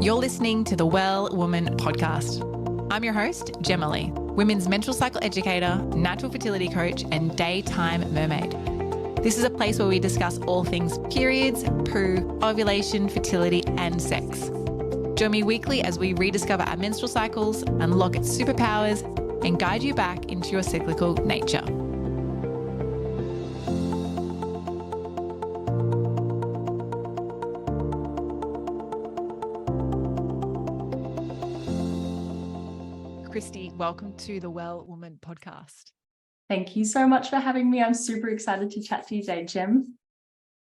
You're listening to the Well Woman podcast. I'm your host, Jema Lee, women's menstrual cycle educator, natural fertility coach, and daytime mermaid. This is a place where we discuss all things periods, poo, ovulation, fertility, and sex. Join me weekly as we rediscover our menstrual cycles, unlock its superpowers, and guide you back into your cyclical nature. Christie, welcome to the Well Woman podcast. Thank you so much for having me. I'm super excited to chat to you today, Jem.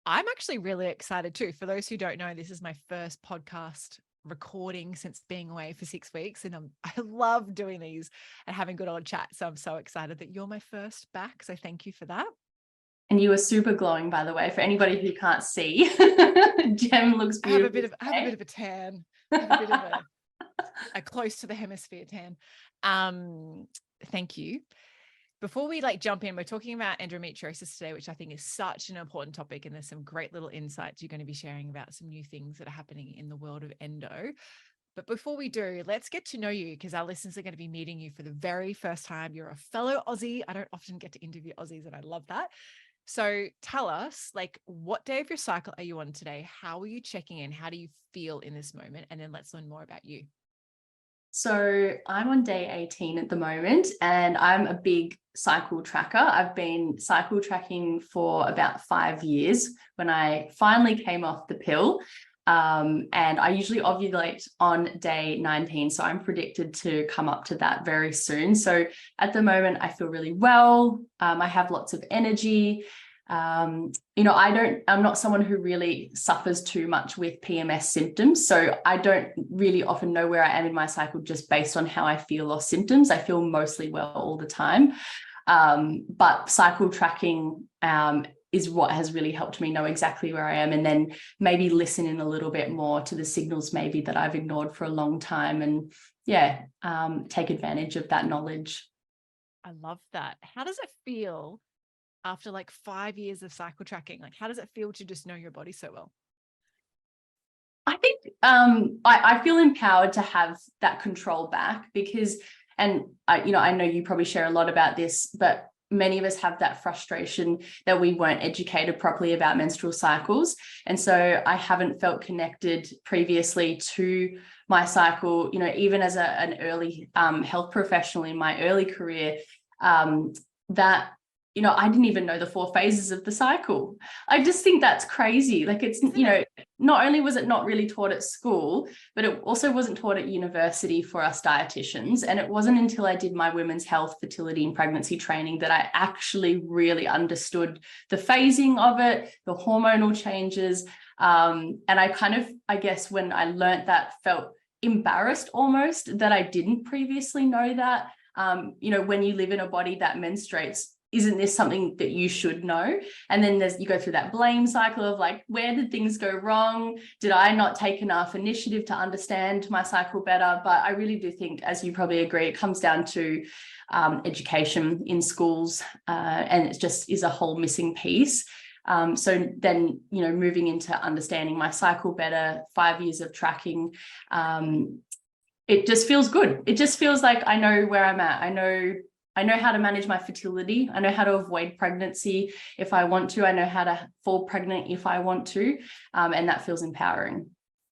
I'm actually really excited too. For those who don't know, this is my first podcast recording since being away for 6 weeks, and I love doing these and having good old chat. So I'm so excited that you're my first back. So thank you for that. And you are super glowing, by the way, for anybody who can't see. Jem looks beautiful. I have a bit of a tan. I have a bit of a close to the hemisphere tan. Thank you. Before we jump in, we're talking about endometriosis today, which I think is such an important topic. And there's some great little insights you're going to be sharing about some new things that are happening in the world of endo. But before we do, let's get to know you, because our listeners are going to be meeting you for the very first time. You're a fellow Aussie. I don't often get to interview Aussies, and I love that. So tell us, what day of your cycle are you on today? How are you checking in? How do you feel in this moment? And then let's learn more about you. So I'm on day 18 at the moment, and I'm a big cycle tracker. I've been cycle tracking for about 5 years when I finally came off the pill. And I usually ovulate on day 19. So I'm predicted to come up to that very soon. So at the moment, I feel really well. I have lots of energy. I'm not someone who really suffers too much with PMS symptoms. So I don't really often know where I am in my cycle just based on how I feel or symptoms. I feel mostly well all the time. But cycle tracking is what has really helped me know exactly where I am, and then maybe listen in a little bit more to the signals maybe that I've ignored for a long time, and take advantage of that knowledge. I love that. How does it feel after 5 years of cycle tracking? How does it feel to just know your body so well? I think I feel empowered to have that control back, because, and I know you probably share a lot about this, but many of us have that frustration that we weren't educated properly about menstrual cycles. And so I haven't felt connected previously to my cycle, even as an early health professional in my early career, that I didn't even know the 4 phases of the cycle. I just think that's crazy. It's, not only was it not really taught at school, but it also wasn't taught at university for us dietitians. And it wasn't until I did my women's health, fertility, and pregnancy training that I actually really understood the phasing of it, the hormonal changes. And I guess when I learned that, felt embarrassed almost that I didn't previously know that. When you live in a body that menstruates, isn't this something that you should know? And then you go through that blame cycle of where did things go wrong? Did I not take enough initiative to understand my cycle better? But I really do think, as you probably agree, it comes down to education in schools, and it just is a whole missing piece. So then, moving into understanding my cycle better, 5 years of tracking, it just feels good. It just feels like I know where I'm at. I know how to manage my fertility. I know how to avoid pregnancy if I want to. I know how to fall pregnant if I want to. And that feels empowering.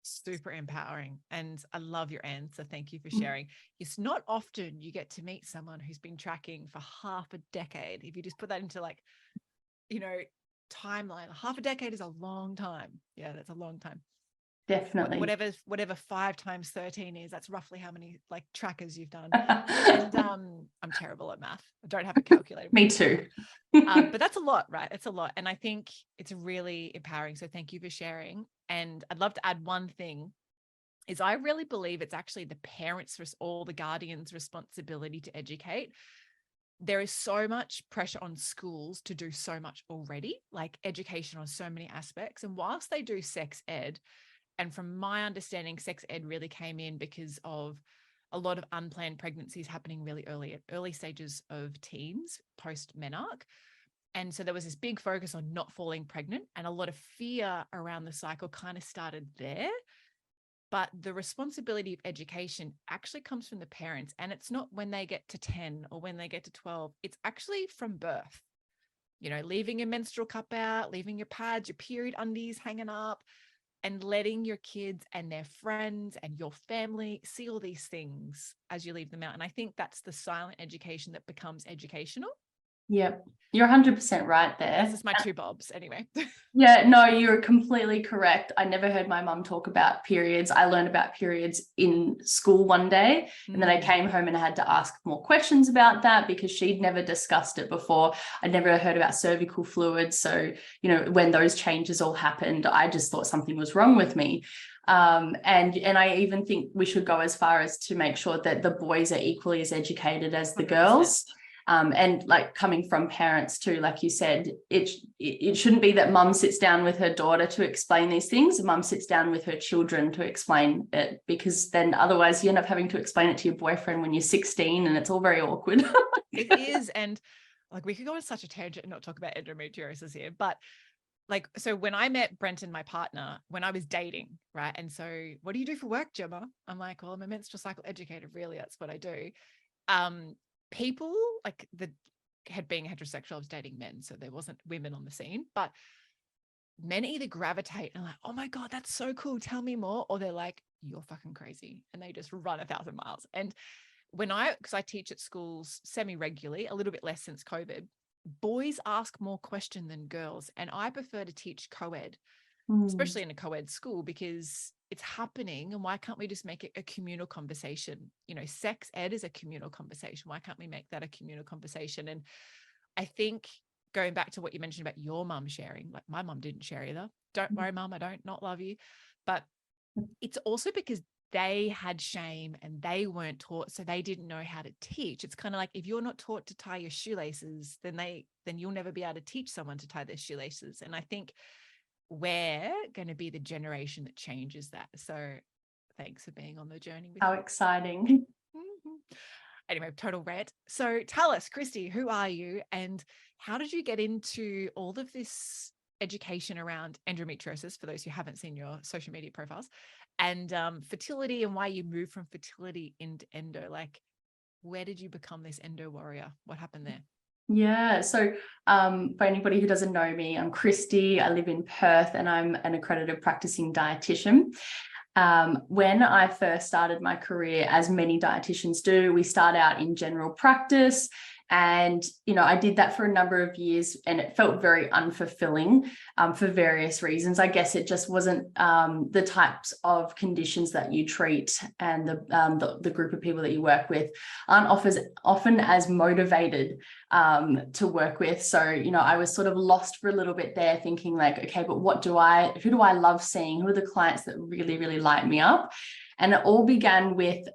Super empowering. And I love your answer. Thank you for sharing. It's not often you get to meet someone who's been tracking for half a decade. If you just put that into timeline, half a decade is a long time. Yeah, that's a long time. Definitely. Whatever 5 times 13 is, that's roughly how many trackers you've done. And I'm terrible at math. I don't have a calculator. Me too. But that's a lot, right? It's a lot. And I think it's really empowering. So thank you for sharing. And I'd love to add one thing, is I really believe it's actually the parents' or the guardians' responsibility to educate. There is so much pressure on schools to do so much already, education on so many aspects. And whilst they do sex ed, and from my understanding, sex ed really came in because of a lot of unplanned pregnancies happening really early, at early stages of teens, post-menarche. And so there was this big focus on not falling pregnant, and a lot of fear around the cycle kind of started there. But the responsibility of education actually comes from the parents. And it's not when they get to 10 or when they get to 12, it's actually from birth. You know, leaving your menstrual cup out, leaving your pads, your period undies hanging up, and letting your kids and their friends and your family see all these things as you leave them out. And I think that's the silent education that becomes educational. Yep, you're 100% right there. This is my two bobs anyway. Yeah, no, you're completely correct. I never heard my mum talk about periods. I learned about periods in school one day, and then I came home and I had to ask more questions about that because she'd never discussed it before. I'd never heard about cervical fluids. So, you know, when those changes all happened, I just thought something was wrong with me. And I even think we should go as far as to make sure that the boys are equally as educated as the 100%. girls. And like coming from parents too, like you said, it shouldn't be that mum sits down with her daughter to explain these things. Mum sits down with her children to explain it, because then otherwise you end up having to explain it to your boyfriend when you're 16, and it's all very awkward. It is. And like, we could go on such a tangent and not talk about endometriosis here, but like, so when I met Brenton, my partner, when I was dating, right? And so, what do you do for work, Jema? I'm like, well, I'm a menstrual cycle educator. Really, that's what I do. People like being heterosexual, I was dating men, so there wasn't women on the scene, but men either gravitate and like, oh my God, that's so cool, tell me more, or they're like, you're fucking crazy, and they just run 1,000 miles. And because I teach at schools semi-regularly, a little bit less since COVID, boys ask more question than girls, and I prefer to teach co-ed, especially in a co-ed school, because it's happening. And why can't we just make it a communal conversation? You know, sex ed is a communal conversation. Why can't we make that a communal conversation? And I think going back to what you mentioned about your mum sharing, like my mum didn't share either. Don't worry, mum, I don't not love you. But it's also because they had shame and they weren't taught, so they didn't know how to teach. It's kind of like, if you're not taught to tie your shoelaces, then you'll never be able to teach someone to tie their shoelaces. And I think we're going to be the generation that changes that. So thanks for being on the journey with How me. exciting. Anyway, total rant. So tell us, Christie, who are you and how did you get into all of this education around endometriosis, for those who haven't seen your social media profiles, and fertility, and why you moved from fertility into endo? Like, where did you become this endo warrior? What happened there? Yeah, so for anybody who doesn't know me, I'm Christie. I live in Perth and I'm an accredited practicing dietitian. When I first started my career, as many dietitians do, we start out in general practice. And, you know, I did that for a number of years and it felt very unfulfilling for various reasons. I guess it just wasn't the types of conditions that you treat, and the group of people that you work with aren't often as motivated to work with. So, you know, I was sort of lost for a little bit there, thinking like, okay, but who do I love seeing? Who are the clients that really, really light me up? And it all began with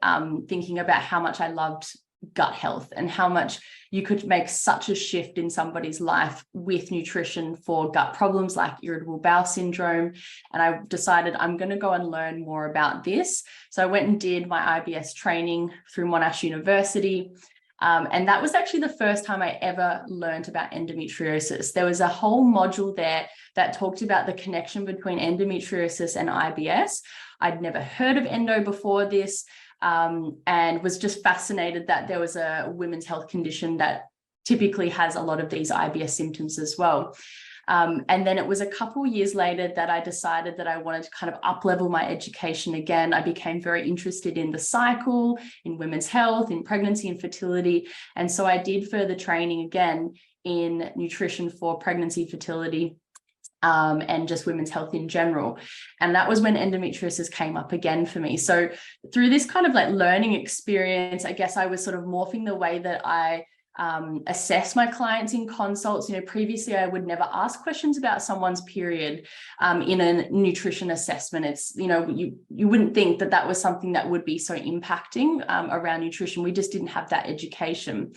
thinking about how much I loved gut health and how much you could make such a shift in somebody's life with nutrition for gut problems like irritable bowel syndrome. And I decided I'm going to go and learn more about this. So I went and did my IBS training through Monash University. And that was actually the first time I ever learned about endometriosis. There was a whole module there that talked about the connection between endometriosis and IBS. I'd never heard of endo before this. And was just fascinated that there was a women's health condition that typically has a lot of these IBS symptoms as well. And then it was a couple of years later that I decided that I wanted to kind of up-level my education again. I became very interested in the cycle, in women's health, in pregnancy and fertility. And so I did further training again in nutrition for pregnancy, fertility, and just women's health in general. And that was when endometriosis came up again for me. So through this kind of like learning experience, I guess I was sort of morphing the way that I assess my clients in consults. You know, previously I would never ask questions about someone's period in a nutrition assessment. It's, you know, you wouldn't think that that was something that would be so impacting around nutrition. We just didn't have that education.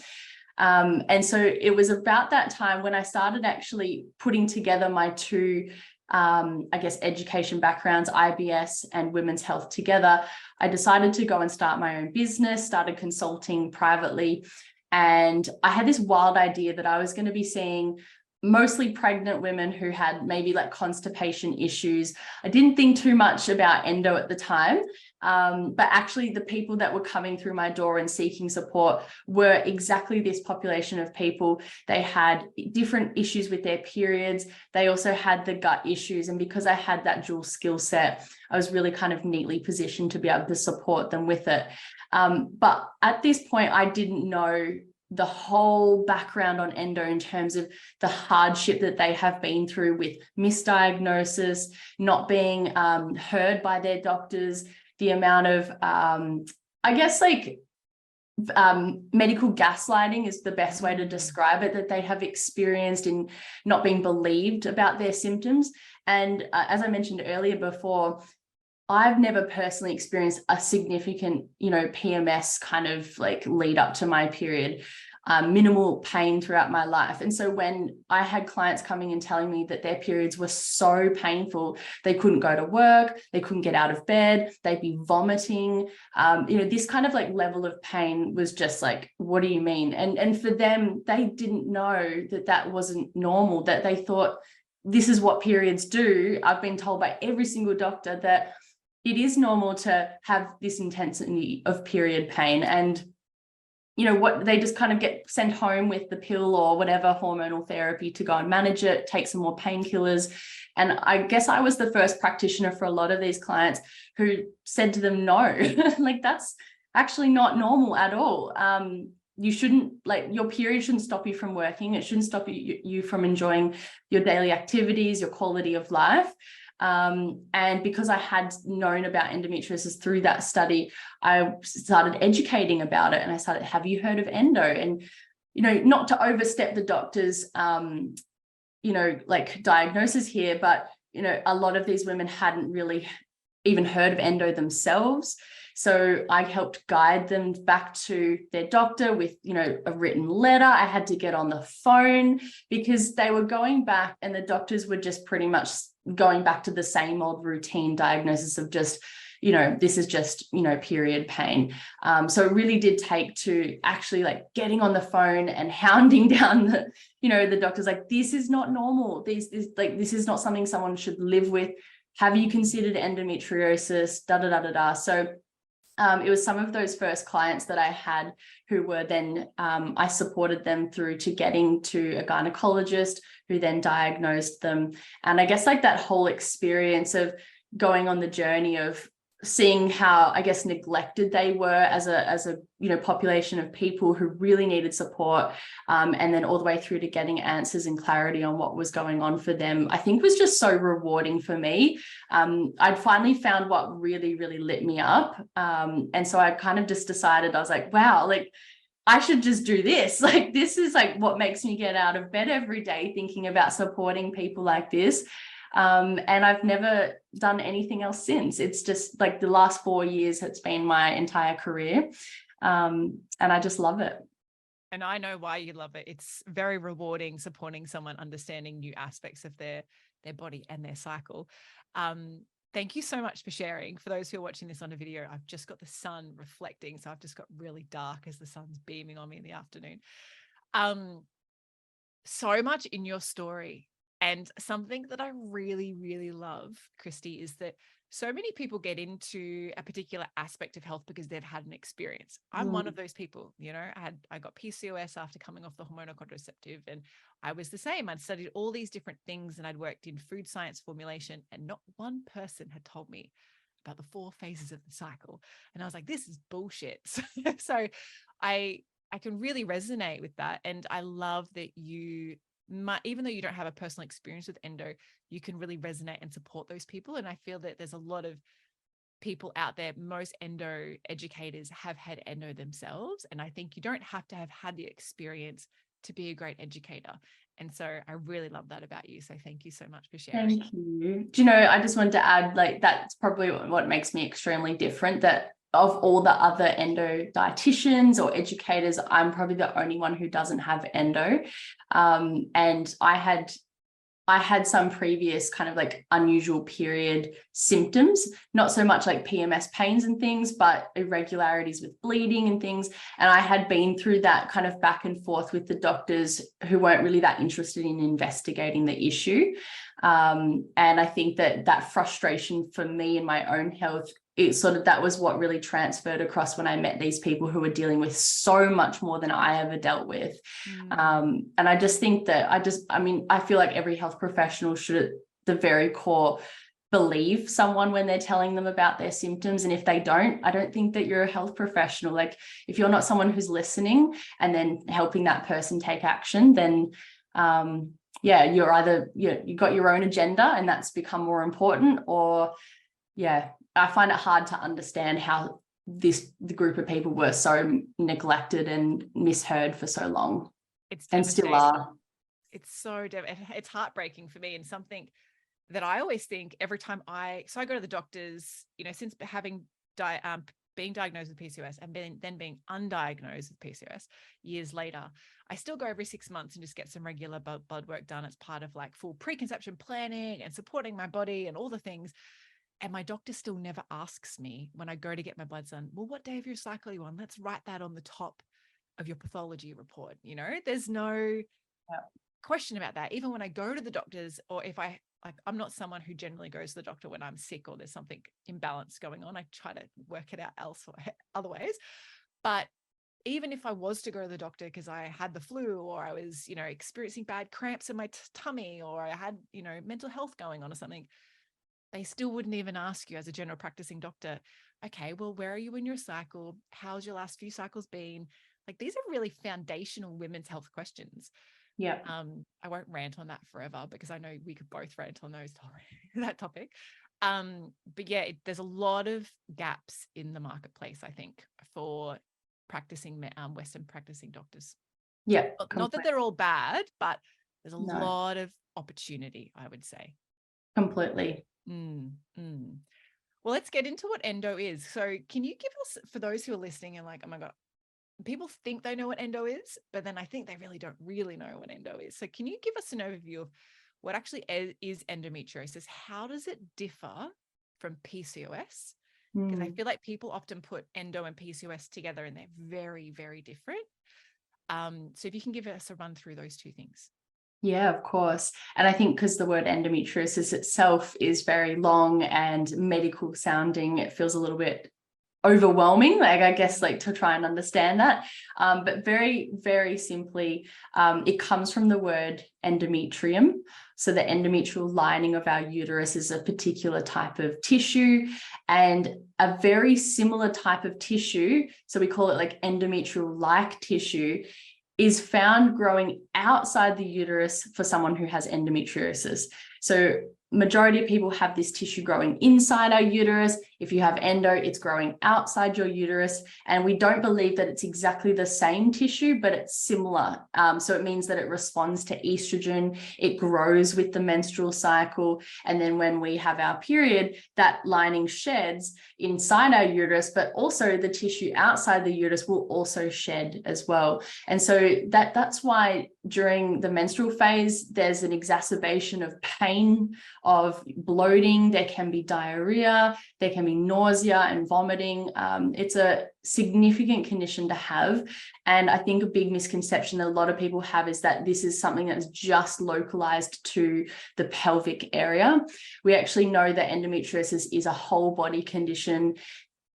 And so it was about that time when I started actually putting together my two, I guess, education backgrounds, IBS and women's health together. I decided to go and start my own business, started consulting privately. And I had this wild idea that I was going to be seeing mostly pregnant women who had maybe like constipation issues. I didn't think too much about endo at the time, but actually the people that were coming through my door and seeking support were exactly this population of people. They had different issues with their periods. They also had the gut issues. And because I had that dual skill set, I was really kind of neatly positioned to be able to support them with it. But at this point, I didn't know the whole background on endo in terms of the hardship that they have been through with misdiagnosis, not being heard by their doctors, the amount of, I guess, like medical gaslighting is the best way to describe it, that they have experienced in not being believed about their symptoms. And as I mentioned earlier before, I've never personally experienced a significant, PMS kind of like lead up to my period, minimal pain throughout my life. And so when I had clients coming and telling me that their periods were so painful, they couldn't go to work, they couldn't get out of bed, they'd be vomiting, this kind of like level of pain was just like, what do you mean? And for them, they didn't know that that wasn't normal, that they thought this is what periods do. I've been told by every single doctor that it is normal to have this intensity of period pain, and what they just kind of get sent home with the pill or whatever hormonal therapy to go and manage it, take some more painkillers. And I guess I was the first practitioner for a lot of these clients who said to them, no, like that's actually not normal at all. You shouldn't, like, your period shouldn't stop you from working. It shouldn't stop you from enjoying your daily activities, your quality of life. And because I had known about endometriosis through that study, I started educating about it, and I started, have you heard of endo? And, not to overstep the doctor's, like diagnosis here, but, a lot of these women hadn't really even heard of endo themselves. So I helped guide them back to their doctor with, a written letter. I had to get on the phone because they were going back and the doctors were just pretty much going back to the same old routine diagnosis of just, this is just, period pain. So it really did take to actually like getting on the phone and hounding down the doctors, like, this is not normal. This is not something someone should live with. Have you considered endometriosis? Da, da, da, da, da. So it was some of those first clients that I had who were then, I supported them through to getting to a gynecologist who then diagnosed them. And I guess like that whole experience of going on the journey of seeing how, I guess, neglected they were as a population of people who really needed support, and then all the way through to getting answers and clarity on what was going on for them, I think was just so rewarding for me. I'd finally found what really, really lit me up. And so I kind of just decided, I was like, wow, like, I should just do this. Like, this is like what makes me get out of bed every day, thinking about supporting people like this. And I've never done anything else since. It's just like the last 4 years, it's been my entire career. And I just love it. And I know why you love it. It's very rewarding supporting someone understanding new aspects of their body and their cycle. Thank you so much for sharing. For those who are watching this on a video, I've just got the sun reflecting. So I've just got really dark as the sun's beaming on me in the afternoon. So much in your story. And something that I really, really love, Christie, is that so many people get into a particular aspect of health because they've had an experience. I'm one of those people. I got PCOS after coming off the hormonal contraceptive, and I was the same. I'd studied all these different things and I'd worked in food science formulation, and not one person had told me about the 4 phases of the cycle. And I was like, this is bullshit. So I can really resonate with that. And I love that even though you don't have a personal experience with endo, you can really resonate and support those people. And I feel that there's a lot of people out there, most endo educators have had endo themselves. And I think you don't have to have had the experience to be a great educator. And so I really love that about you. So thank you so much for sharing. Thank you. Do you know, I just wanted to add, like, that's probably what makes me extremely different, that of all the other endo dietitians or educators, I'm probably the only one who doesn't have endo. And I had I had some previous kind of like unusual period symptoms, not so much like PMS pains and things, but irregularities with bleeding and things. And I had been through that kind of back and forth with the doctors who weren't really that interested in investigating the issue. And I think that frustration for me in my own health, that was what really transferred across when I met these people who were dealing with so much more than I ever dealt with. And I just think that I feel like every health professional should at the very core believe someone when they're telling them about their symptoms. And if they don't, I don't think that you're a health professional. Like if you're not someone who's listening and then helping that person take action, then you're either, you got your own agenda and that's become more important, or I find it hard to understand how the group of people were so neglected and misheard for so long. And still are. It's it's heartbreaking for me, and something that I always think every time I go to the doctors, since having being diagnosed with PCOS and then being undiagnosed with PCOS years later, I still go every 6 months and just get some regular blood work done as part of like full preconception planning and supporting my body and all the things. And my doctor still never asks me when I go to get my blood done, well, what day of your cycle are you on? Let's write that on the top of your pathology report. There's no question about that. Even when I go to the doctors, or if I'm not someone who generally goes to the doctor when I'm sick or there's something imbalanced going on. I try to work it out other ways. But even if I was to go to the doctor because I had the flu, or I was, experiencing bad cramps in my tummy, or I had, mental health going on or something, they still wouldn't even ask you as a general practicing doctor, okay, well, where are you in your cycle? How's your last few cycles been? Like, these are really foundational women's health questions. Yeah. I won't rant on that forever because I know we could both rant on that topic. But yeah, there's a lot of gaps in the marketplace, I think, for practicing Western practicing doctors. Yeah. Not that they're all bad, but there's a lot of opportunity, I would say. Completely. Well, let's get into what endo is. So can you give us, for those who are listening and like, oh my God, people think they know what endo is, but then I think they really don't really know what endo is. So can you give us an overview of what actually is endometriosis? How does it differ from PCOS? Because I feel like people often put endo and PCOS together and they're very, very different. So if you can give us a run through those two things. Yeah, of course. And I think because the word endometriosis itself is very long and medical sounding, it feels a little bit overwhelming, like I guess, like to try and understand that. But very, very simply, it comes from the word endometrium. So the endometrial lining of our uterus is a particular type of tissue, and a very similar type of tissue, so we call it like endometrial-like tissue, is found growing outside the uterus for someone who has endometriosis. So majority of people have this tissue growing inside our uterus. If you have endo, it's growing outside your uterus. And we don't believe that it's exactly the same tissue, but it's similar. So it means that it responds to estrogen, it grows with the menstrual cycle. And then when we have our period, that lining sheds inside our uterus, but also the tissue outside the uterus will also shed as well. And so that's why during the menstrual phase, there's an exacerbation of pain, of bloating, there can be diarrhea, there can be nausea and vomiting. It's a significant condition to have. And I think a big misconception that a lot of people have is that this is something that's just localized to the pelvic area. We actually know that endometriosis is a whole body condition.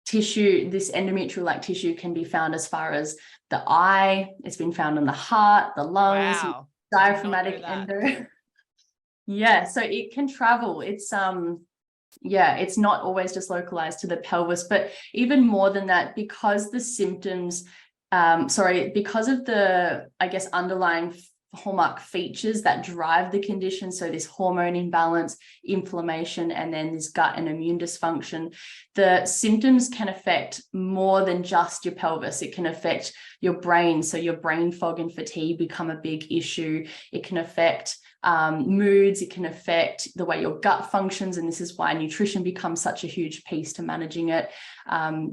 Tissue, this endometrial-like tissue can be found as far as the eye. It's been found in the heart, the lungs, diaphragmatic endo. Yeah, so it can travel. It's it's not always just localized to the pelvis, but even more than that, because the symptoms, because of the, I guess, underlying hallmark features that drive the condition, so this hormone imbalance, inflammation, and then this gut and immune dysfunction, the symptoms can affect more than just your pelvis. It can affect your brain, so your brain fog and fatigue become a big issue. It can affect moods. It can affect the way your gut functions. And this is why nutrition becomes such a huge piece to managing it.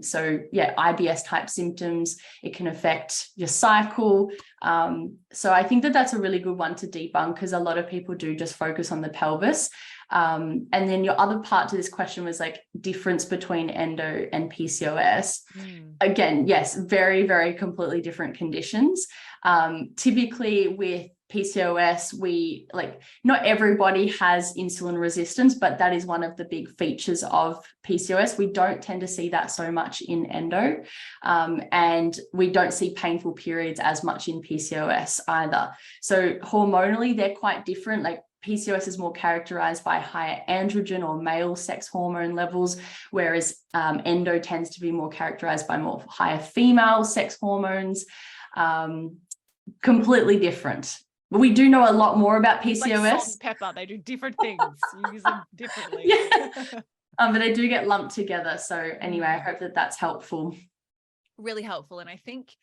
So yeah, IBS type symptoms, it can affect your cycle. So I think that that's a really good one to debunk, because a lot of people do just focus on the pelvis. And then your other part to this question was like difference between endo and PCOS. Again, yes, very, very completely different conditions. Typically with PCOS, we like, not everybody has insulin resistance, but that is one of the big features of PCOS. We don't tend to see that so much in endo, and we don't see painful periods as much in PCOS either. So hormonally, they're quite different. Like PCOS is more characterized by higher androgen or male sex hormone levels, whereas endo tends to be more characterized by more higher female sex hormones. Completely different. But we do know a lot more about PCOS. Like salt and pepper, they do different things. You use them differently. Yeah. But they do get lumped together. So anyway, I hope that that's helpful. Really helpful. And I think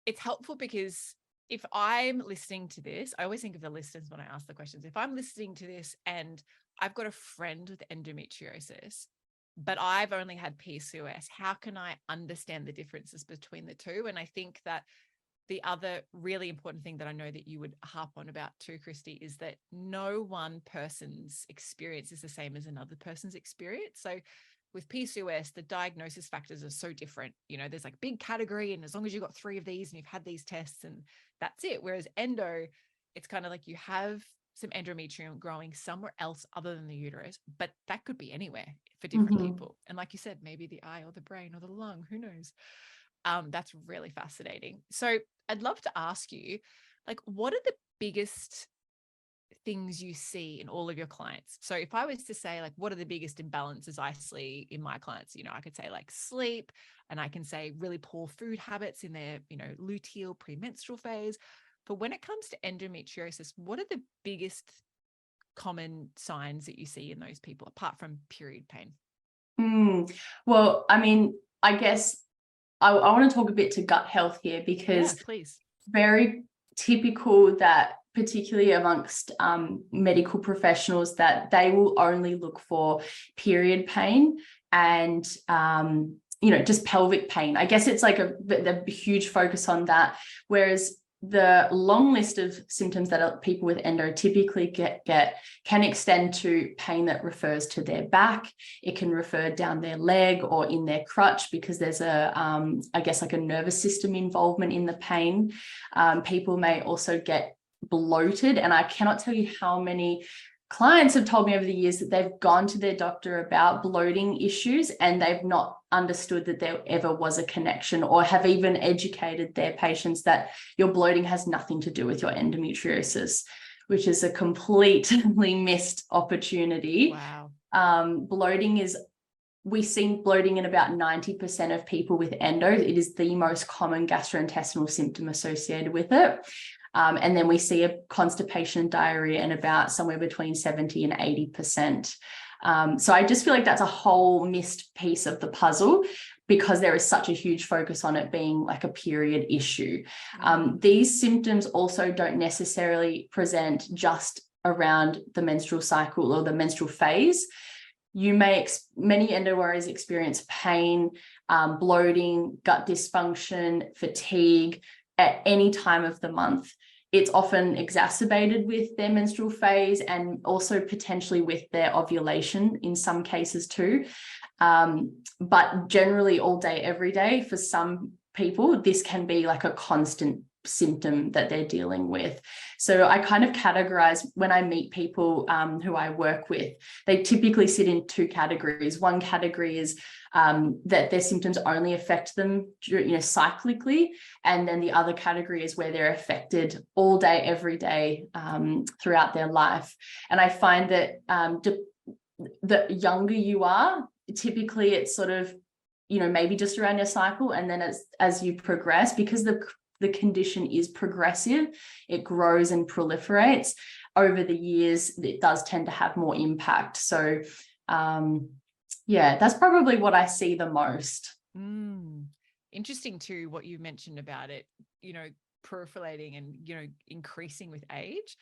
it's helpful because if I'm listening to this, I always think of the listeners when I ask the questions. If I'm listening to this and I've got a friend with endometriosis, but I've only had PCOS, how can I understand the differences between the two? And I think that the other really important thing that I know that you would harp on about too, Christie, is that no one person's experience is the same as another person's experience. So with PCOS, the diagnosis factors are so different. You know, there's like big category, and as long as you've got 3 of these and you've had these tests and that's it. Whereas endo, it's kind of like you have some endometrium growing somewhere else other than the uterus, but that could be anywhere for different people. And like you said, maybe the eye or the brain or the lung, who knows? That's really fascinating. So I'd love to ask you, like, what are the biggest things you see in all of your clients? So if I was to say, like, what are the biggest imbalances I see in my clients? You know, I could say like sleep, and I can say really poor food habits in their, you know, luteal premenstrual phase. But when it comes to endometriosis, what are the biggest common signs that you see in those people apart from period pain? Well, I mean, I guess I want to talk a bit to gut health here, because please. Very typical that particularly amongst medical professionals, that they will only look for period pain and you know, just pelvic pain. I guess it's like a huge focus on that, whereas the long list of symptoms that people with endo typically get can extend to pain that refers to their back. It can refer down their leg or in their crutch, because there's I guess like a nervous system involvement in the pain. People may also get bloated, and I cannot tell you how many clients have told me over the years that they've gone to their doctor about bloating issues and they've not understood that there ever was a connection, or have even educated their patients that your bloating has nothing to do with your endometriosis, which is a completely missed opportunity. Wow. Bloating is, we see bloating in about 90% of people with endo. It is the most common gastrointestinal symptom associated with it. And then we see a constipation and diarrhea in about somewhere between 70 and 80%. So I just feel like that's a whole missed piece of the puzzle, because there is such a huge focus on it being like a period issue. These symptoms also don't necessarily present just around the menstrual cycle or the menstrual phase. You may, many endo warriors experience pain, bloating, gut dysfunction, fatigue at any time of the month. It's often exacerbated with their menstrual phase and also potentially with their ovulation in some cases too. But generally all day, every day, for some people, this can be like a constant symptom that they're dealing with. So I kind of categorize, when I meet people who I work with, they typically sit in 2 categories. One category is that their symptoms only affect them, you know, cyclically, and then the other category is where they're affected all day, every day, throughout their life. And I find that the younger you are, typically it's sort of, you know, maybe just around your cycle, and then as you progress, because the condition is progressive, it grows and proliferates over the years, it does tend to have more impact. So yeah, that's probably what I see the most. Interesting too, what you mentioned about it, you know, proliferating and, you know, increasing with age.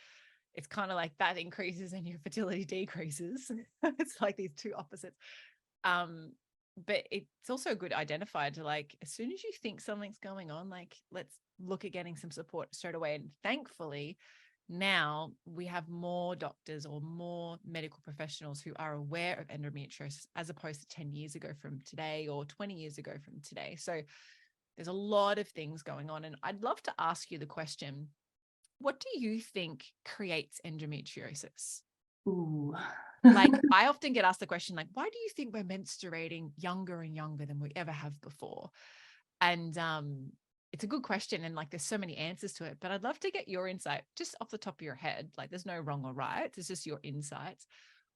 it's kind of like that increases and your fertility decreases. It's like these two opposites. But it's also a good identifier to, like, as soon as you think something's going on, like, let's look at getting some support straight away. And thankfully, now we have more doctors or more medical professionals who are aware of endometriosis, as opposed to 10 years ago from today or 20 years ago from today. So there's a lot of things going on. And I'd love to ask you the question, what do you think creates endometriosis? Ooh. Like, I often get asked the question, like, why do you think we're menstruating younger and younger than we ever have before? And it's a good question. And like, there's so many answers to it, but I'd love to get your insight just off the top of your head. Like, there's no wrong or right. It's just your insights.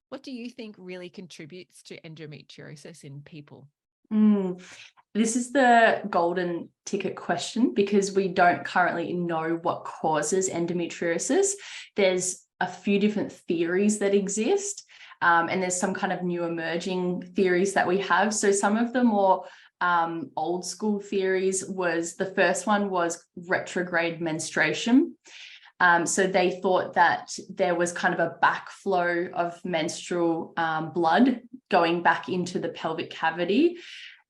What do you think really contributes to endometriosis in people? This is the golden ticket question, because we don't currently know what causes endometriosis. There's a few different theories that exist, and there's some kind of new emerging theories that we have. So some of the more old school theories was, the first one was retrograde menstruation. So they thought that there was kind of a backflow of menstrual blood going back into the pelvic cavity.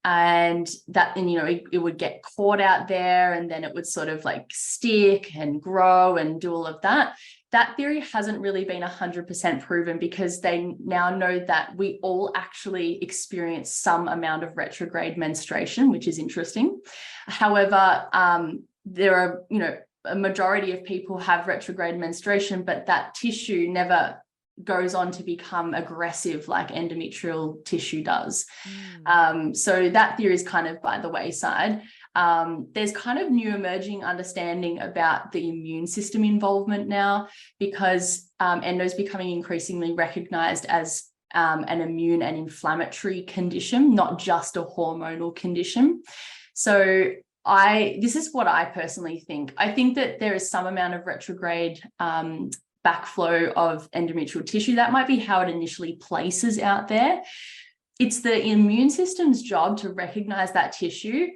And that, and, you know, it would get caught out there, and then it would sort of like stick and grow and do all of that. That theory hasn't really been 100% proven, because they now know that we all actually experience some amount of retrograde menstruation, which is interesting. However, there are, you know, a majority of people have retrograde menstruation, but that tissue never goes on to become aggressive like endometrial tissue does. So that theory is kind of by the wayside. There's kind of new emerging understanding about the immune system involvement now, because endo is becoming increasingly recognized as an immune and inflammatory condition, not just a hormonal condition. So this is what I personally think. I think that there is some amount of retrograde backflow of endometrial tissue. That might be how it initially places out there. It's the immune system's job to recognize that tissue,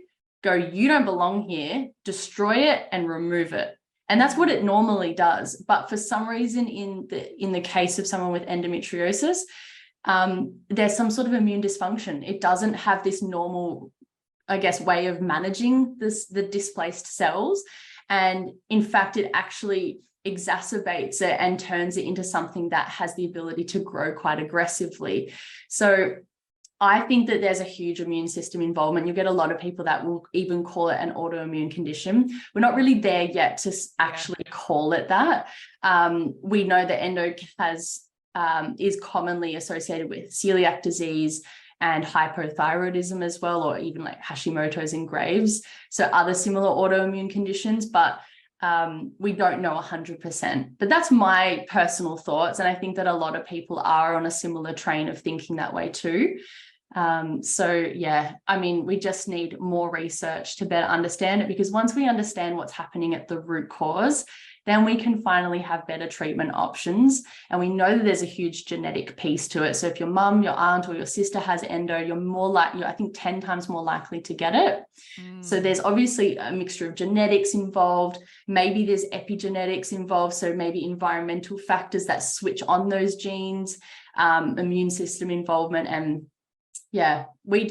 go, you don't belong here, destroy it and remove it. And that's what it normally does. But for some reason, in the case of someone with endometriosis, there's some sort of immune dysfunction. It doesn't have this normal, I guess, way of managing the displaced cells. And in fact, it actually exacerbates it and turns it into something that has the ability to grow quite aggressively. So I think that there's a huge immune system involvement. You'll get a lot of people that will even call it an autoimmune condition. We're not really there yet to actually call it that. We know that endo is commonly associated with celiac disease and hypothyroidism as well, or even like Hashimoto's and Graves', so other similar autoimmune conditions, but we don't know 100%. But that's my personal thoughts, and I think that a lot of people are on a similar train of thinking that way too. So yeah, I mean, we just need more research to better understand it, because once we understand what's happening at the root cause, then we can finally have better treatment options. And we know that there's a huge genetic piece to it. So if your mum, your aunt, or your sister has endo, you're more likely, I think 10 times more likely to get it. So there's obviously a mixture of genetics involved. Maybe there's epigenetics involved. So maybe environmental factors that switch on those genes, immune system involvement. And yeah, we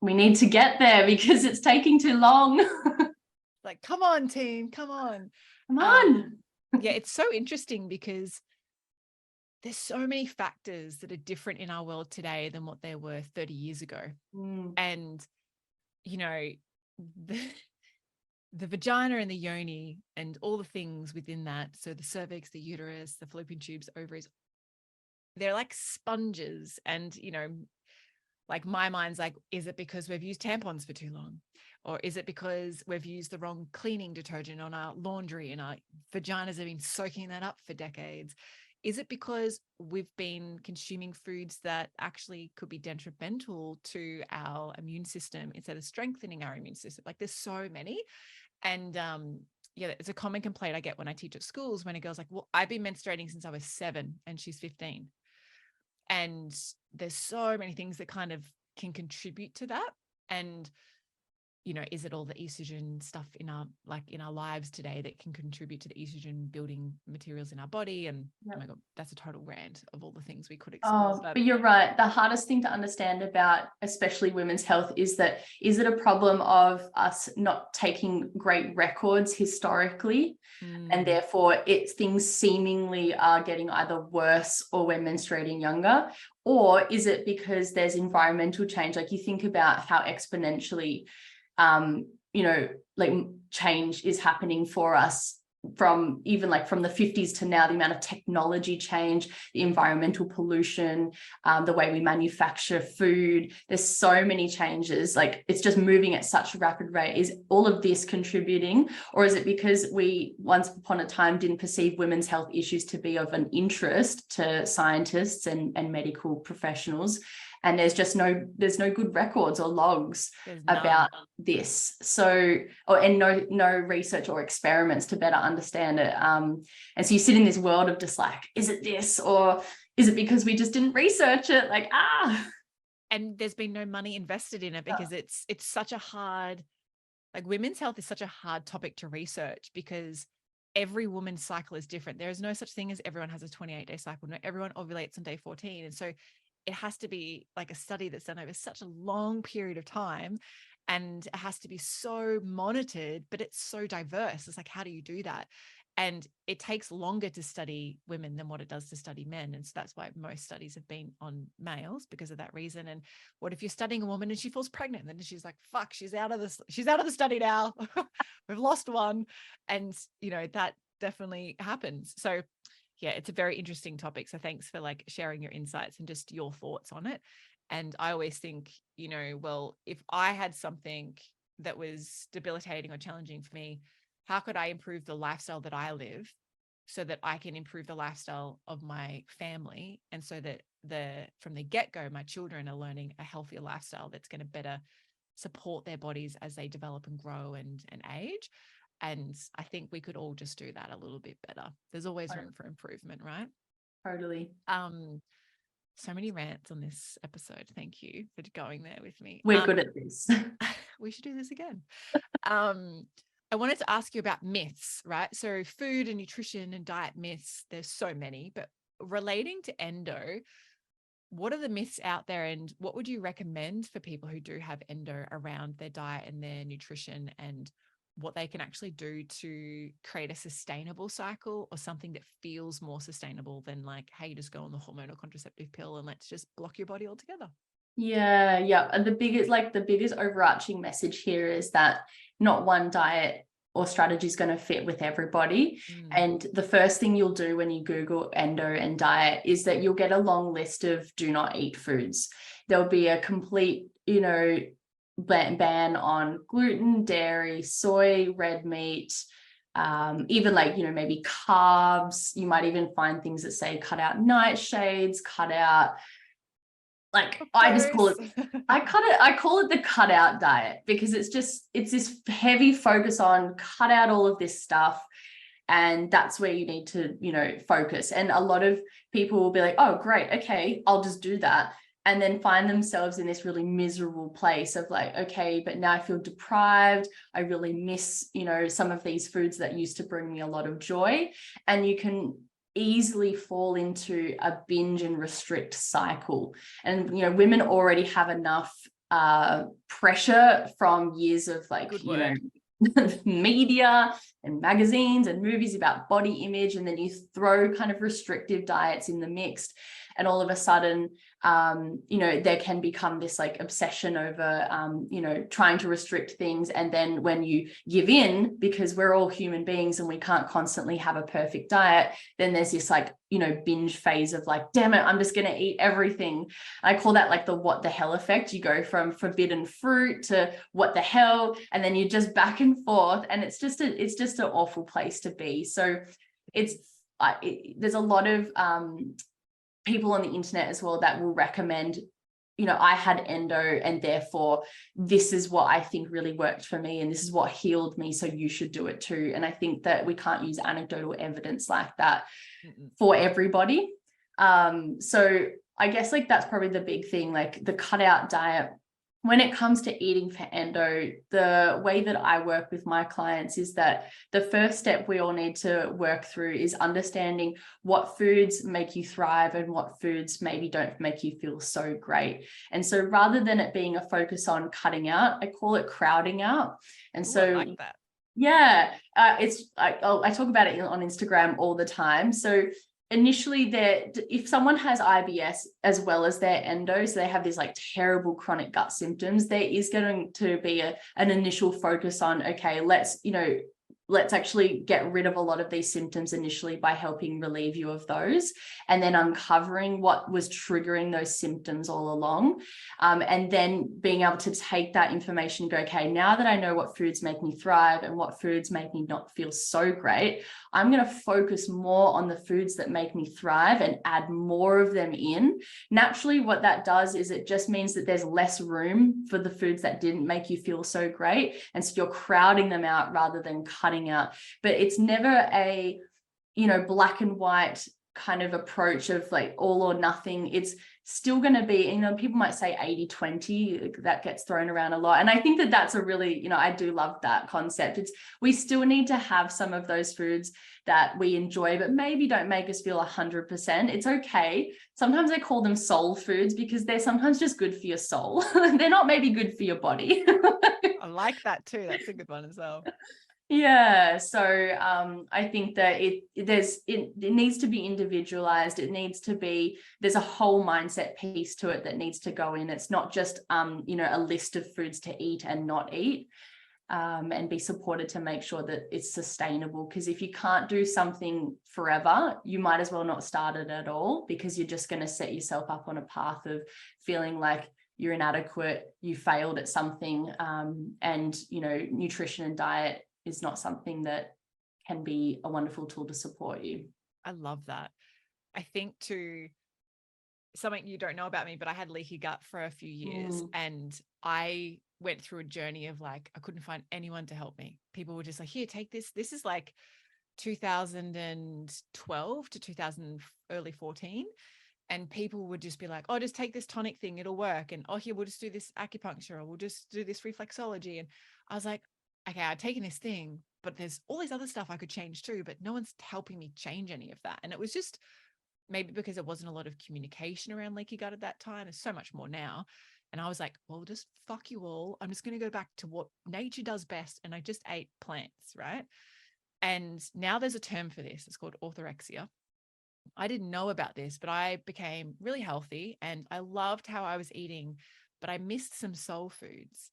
need to get there, because it's taking too long. Like, come on, team, come on. Come on. Yeah, it's so interesting, because there's so many factors that are different in our world today than what they were 30 years ago. And, you know, the vagina and the yoni and all the things within that, so the cervix, the uterus, the fallopian tubes, ovaries, they're like sponges. And, you know, like, my mind's like, is it because we've used tampons for too long? Or is it because we've used the wrong cleaning detergent on our laundry and our vaginas have been soaking that up for decades? Is it because we've been consuming foods that actually could be detrimental to our immune system instead of strengthening our immune system? Like, there's so many. And yeah, it's a common complaint I get when I teach at schools, when a girl's like, well, I've been menstruating since I was 7 and she's 15. And there's so many things that kind of can contribute to that. And is it all the estrogen stuff in our lives today that can contribute to the estrogen building materials in our body? And oh my God, that's a total rant of all the things we could explore. But you're right. The hardest thing to understand about especially women's health is that, is it a problem of us not taking great records historically? And therefore things seemingly are getting either worse or we're menstruating younger? Or is it because there's environmental change? Like, you think about how exponentially like change is happening for us from even like from the 50s to now, the amount of technology change, the environmental pollution, the way we manufacture food. There's so many changes, like it's just moving at such a rapid rate. Is all of this contributing, or is it because we once upon a time didn't perceive women's health issues to be of an interest to scientists and medical professionals? And there's no good records or logs about this. And no research or experiments to better understand it. And so you sit in this world of just like, is it this, or is it because we just didn't research it? Like, and there's been no money invested in it because it's such a hard, like, women's health is such a hard topic to research because every woman's cycle is different. There is no such thing as everyone has a 28-day cycle. No, everyone ovulates on day 14. And so it has to be like a study that's done over such a long period of time, and it has to be so monitored, but it's so diverse. It's like, how do you do that? And it takes longer to study women than what it does to study men. And so that's why most studies have been on males, because of that reason. And what if you're studying a woman and she falls pregnant, and then she's like, fuck, she's out of the study now. We've lost one. And that definitely happens. So yeah, it's a very interesting topic. So thanks for like sharing your insights and just your thoughts on it. And I always think, well, if I had something that was debilitating or challenging for me, how could I improve the lifestyle that I live so that I can improve the lifestyle of my family? And so that from the get-go, my children are learning a healthier lifestyle that's going to better support their bodies as they develop and grow and age. And I think we could all just do that a little bit better. There's always room for improvement, right? Totally. So many rants on this episode. Thank you for going there with me. We're good at this. We should do this again. I wanted to ask you about myths, right? So food and nutrition and diet myths, there's so many, but relating to endo, what are the myths out there, and what would you recommend for people who do have endo around their diet and their nutrition, and what they can actually do to create a sustainable cycle, or something that feels more sustainable than like, hey, you just go on the hormonal contraceptive pill and let's just block your body altogether? Yeah. And the biggest overarching message here is that not one diet or strategy is going to fit with everybody. And the first thing you'll do when you Google endo and diet is that you'll get a long list of do not eat foods. There'll be a complete, ban on gluten, dairy, soy, red meat, even like, maybe carbs. You might even find things that say cut out nightshades, cut out, like, I call it the cutout diet, because it's this heavy focus on cut out all of this stuff. And that's where you need to, focus. And a lot of people will be like, oh, great. Okay, I'll just do that. And then find themselves in this really miserable place of like, okay, but now I feel deprived. I really miss, some of these foods that used to bring me a lot of joy. And you can easily fall into a binge and restrict cycle. And, women already have enough pressure from years of like, media and magazines and movies about body image. And then you throw kind of restrictive diets in the mix. And all of a sudden, there can become this like obsession over, trying to restrict things. And then when you give in, because we're all human beings and we can't constantly have a perfect diet, then there's this like, binge phase of like, damn it, I'm just going to eat everything. I call that like the what the hell effect. You go from forbidden fruit to what the hell, and then you're just back and forth. And it's just an awful place to be. So there's a lot of, people on the internet as well that will recommend, I had endo and therefore this is what I think really worked for me and this is what healed me, so you should do it too. And I think that we can't use anecdotal evidence like that for everybody. So I guess like that's probably the big thing, like the cutout diet when it comes to eating for endo, the way that I work with my clients is that the first step we all need to work through is understanding what foods make you thrive and what foods maybe don't make you feel so great. And so rather than it being a focus on cutting out, I call it crowding out. And Ooh, so I like that. yeah, I talk about it on Instagram all the time. So initially, if someone has IBS as well as their endos, they have these like terrible chronic gut symptoms. There is going to be an initial focus on, okay, let's actually get rid of a lot of these symptoms initially by helping relieve you of those, and then uncovering what was triggering those symptoms all along. And then being able to take that information and go, okay, now that I know what foods make me thrive and what foods make me not feel so great, I'm going to focus more on the foods that make me thrive and add more of them in. Naturally, what that does is it just means that there's less room for the foods that didn't make you feel so great. And so you're crowding them out rather than cutting out. But it's never a, black and white kind of approach of like all or nothing. It's still going to be, people might say 80-20, that gets thrown around a lot. And I think that that's a really, I do love that concept. We still need to have some of those foods that we enjoy, but maybe don't make us feel 100%. It's okay. Sometimes I call them soul foods because they're sometimes just good for your soul. They're not maybe good for your body. I like that too. That's a good one as well. Yeah, so I think that it needs to be individualized. It needs to be, there's a whole mindset piece to it that needs to go in. It's not just a list of foods to eat and not eat, and be supported to make sure that it's sustainable. Because if you can't do something forever, you might as well not start it at all, because you're just going to set yourself up on a path of feeling like you're inadequate, you failed at something, and nutrition and diet is not something that can be a wonderful tool to support you. I love that. I think too, something you don't know about me, but I had leaky gut for a few years, and I went through a journey of like, I couldn't find anyone to help me. People were just like, here, take this. This is like 2012 to early 14. And people would just be like, oh, just take this tonic thing, it'll work. And oh, here, we'll just do this acupuncture, or we'll just do this reflexology. And I was like, okay, I've taken this thing, but there's all this other stuff I could change too, but no one's helping me change any of that. And it was just maybe because there wasn't a lot of communication around leaky gut at that time. There's so much more now. And I was like, well, just fuck you all. I'm just going to go back to what nature does best. And I just ate plants, right? And now there's a term for this. It's called orthorexia. I didn't know about this, but I became really healthy and I loved how I was eating, but I missed some soul foods.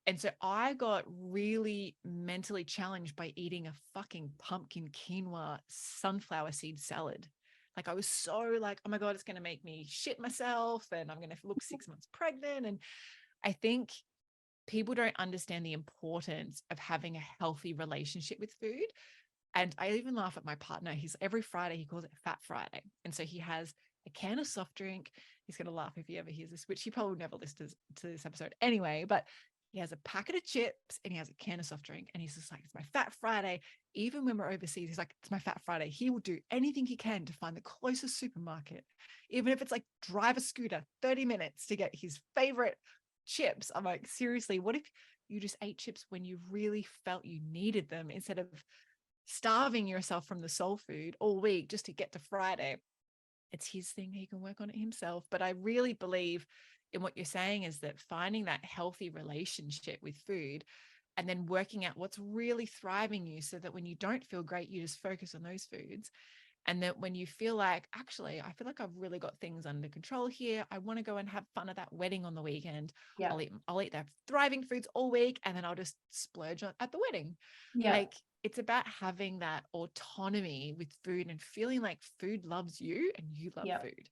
And so I got really mentally challenged by eating a fucking pumpkin quinoa sunflower seed salad. Like I was so like, oh my God, it's going to make me shit myself and I'm going to look 6 months pregnant. And I think people don't understand the importance of having a healthy relationship with food. And I even laugh at my partner. Every Friday, he calls it Fat Friday. And so he has a can of soft drink. He's going to laugh if he ever hears this, which he probably never listens to this episode anyway, but he has a packet of chips and he has a can of soft drink. And he's just like, it's my Fat Friday. Even when we're overseas, he's like, it's my Fat Friday. He will do anything he can to find the closest supermarket, even if it's like drive a scooter 30 minutes to get his favorite chips. I'm like, seriously, what if you just ate chips when you really felt you needed them instead of starving yourself from the soul food all week just to get to Friday? It's his thing. He can work on it himself. But I really believe in what you're saying is that finding that healthy relationship with food and then working out what's really thriving you so that when you don't feel great, you just focus on those foods. And that when you feel like, actually, I feel like I've really got things under control here. I want to go and have fun at that wedding on the weekend. Yeah. I'll eat the thriving foods all week and then I'll just splurge at the wedding. Yeah. Like it's about having that autonomy with food and feeling like food loves you and you love food.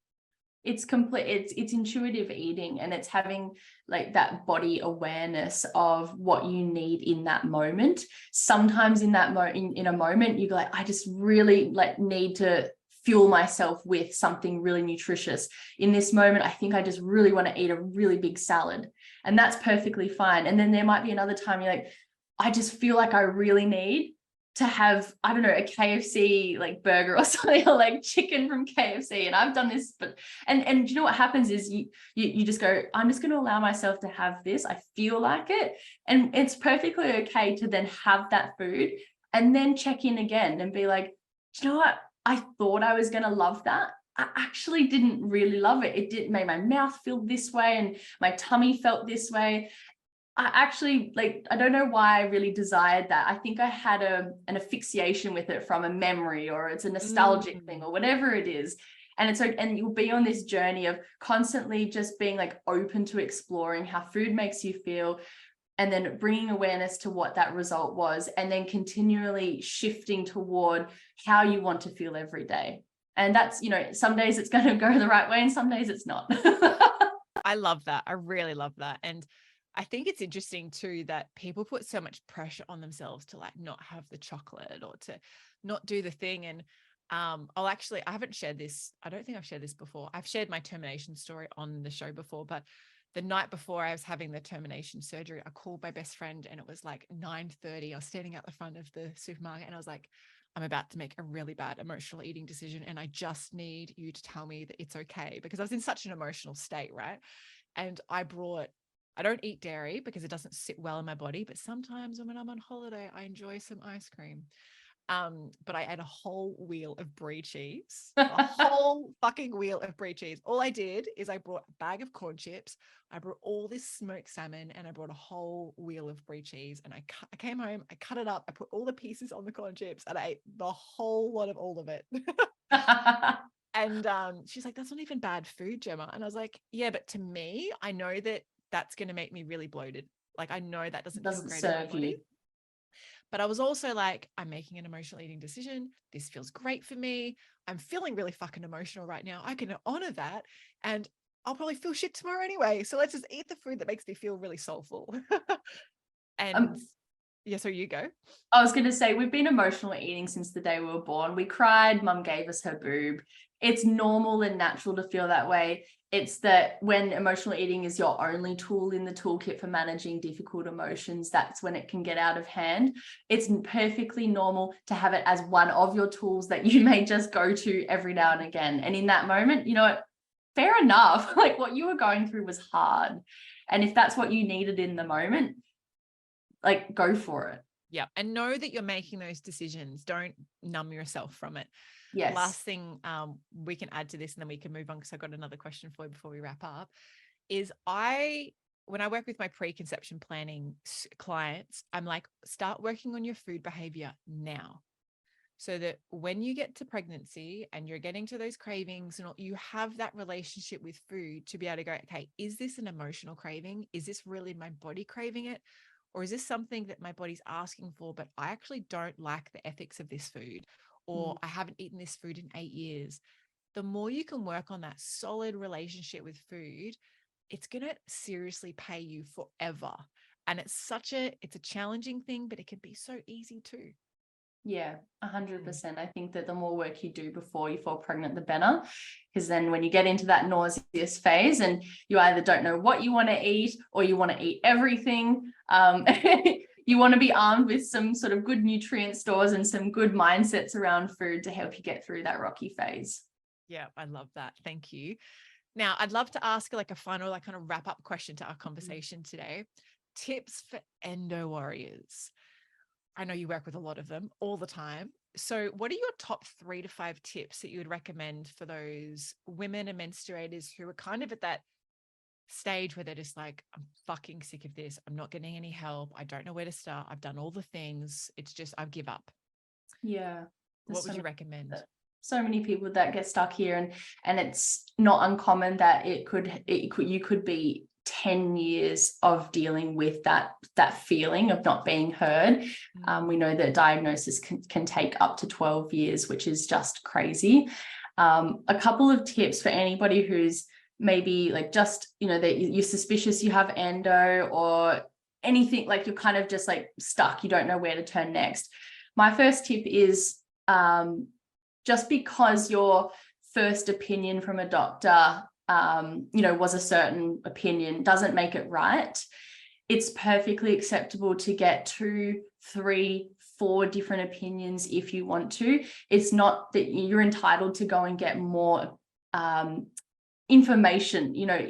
It's complete, it's intuitive eating, and it's having like that body awareness of what you need in that moment. Sometimes in that in a moment you go like, I just really like need to fuel myself with something really nutritious. In this moment, I think I just really want to eat a really big salad, and that's perfectly fine. And then there might be another time you're like, I just feel like I really need to have, I don't know, a KFC like burger or something, or like chicken from KFC. And I've done this, but and you know what happens is you just go, I'm just going to allow myself to have this. I feel like it. And it's perfectly okay to then have that food and then check in again and be like, do you know what? I thought I was going to love that. I actually didn't really love it. It did make my mouth feel this way and my tummy felt this way. I actually, like, I don't know why I really desired that. I think I had an asphyxiation with it from a memory, or it's a nostalgic thing, or whatever it is. And it's like, and you'll be on this journey of constantly just being like open to exploring how food makes you feel, and then bringing awareness to what that result was, and then continually shifting toward how you want to feel every day. And that's, you know, some days it's going to go the right way and some days it's not. I love that. I really love that. And I think it's interesting too that people put so much pressure on themselves to like not have the chocolate or to not do the thing. And I haven't shared this. I don't think I've shared this before. I've shared my termination story on the show before, but the night before I was having the termination surgery, I called my best friend and it was like 9:30. I was standing out the front of the supermarket and I was like, I'm about to make a really bad emotional eating decision and I just need you to tell me that it's okay, because I was in such an emotional state, right? And I don't eat dairy because it doesn't sit well in my body, but sometimes when I'm on holiday, I enjoy some ice cream. But I ate a whole wheel of brie cheese, a whole fucking wheel of brie cheese. All I did is I brought a bag of corn chips, I brought all this smoked salmon, and I brought a whole wheel of brie cheese. And I came home, I cut it up, I put all the pieces on the corn chips, and I ate the whole lot of all of it. And she's like, that's not even bad food, Jema. And I was like, yeah, but to me, I know that that's going to make me really bloated. Like, I know that doesn't feel great in my body. You. But I was also like, I'm making an emotional eating decision. This feels great for me. I'm feeling really fucking emotional right now. I can honor that. And I'll probably feel shit tomorrow anyway. So let's just eat the food that makes me feel really soulful. And yeah, so you go. I was going to say, we've been emotional eating since the day we were born. We cried, mum gave us her boob. It's normal and natural to feel that way. It's that when emotional eating is your only tool in the toolkit for managing difficult emotions, that's when it can get out of hand. It's perfectly normal to have it as one of your tools that you may just go to every now and again. And in that moment, you know what? Fair enough. Like, what you were going through was hard. And if that's what you needed in the moment, like, go for it. Yeah. And know that you're making those decisions. Don't numb yourself from it. Yes. Last thing we can add to this, and then we can move on, because I've got another question for you before we wrap up, is when I work with my preconception planning clients, I'm like, start working on your food behavior now, so that when you get to pregnancy and you're getting to those cravings and all, you have that relationship with food to be able to go, okay, is this an emotional craving? Is this really my body craving it? Or is this something that my body's asking for, but I actually don't like the ethics of this food, or I haven't eaten this food in 8 years? The more you can work on that solid relationship with food, it's going to seriously pay you forever. And it's a challenging thing, but it can be so easy too. Yeah, 100%. I think that the more work you do before you fall pregnant, the better. Because then when you get into that nauseous phase and you either don't know what you want to eat or you want to eat everything, you want to be armed with some sort of good nutrient stores and some good mindsets around food to help you get through that rocky phase. Yeah, I love that. Thank you. Now, I'd love to ask like a final, like kind of wrap up question to our conversation today. Tips for endo warriors. I know you work with a lot of them all the time. So what are your top 3 to 5 tips that you would recommend for those women and menstruators who are kind of at that stage where they're just like, I'm fucking sick of this. I'm not getting any help. I don't know where to start. I've done all the things. It's just, I give up. Yeah. What would you recommend? So many people that get stuck here, and it's not uncommon that you could be 10 years of dealing with that feeling of not being heard. We know that diagnosis can take up to 12 years, which is just crazy. A couple of tips for anybody who's maybe like just, you know, that you're suspicious you have endo or anything, like you're kind of just like stuck, you don't know where to turn next. My first tip is just because your first opinion from a doctor was a certain opinion doesn't make it right. it's perfectly acceptable to get 2, 3, 4 different opinions if you want to. It's not that you're entitled to go and get more information. You know,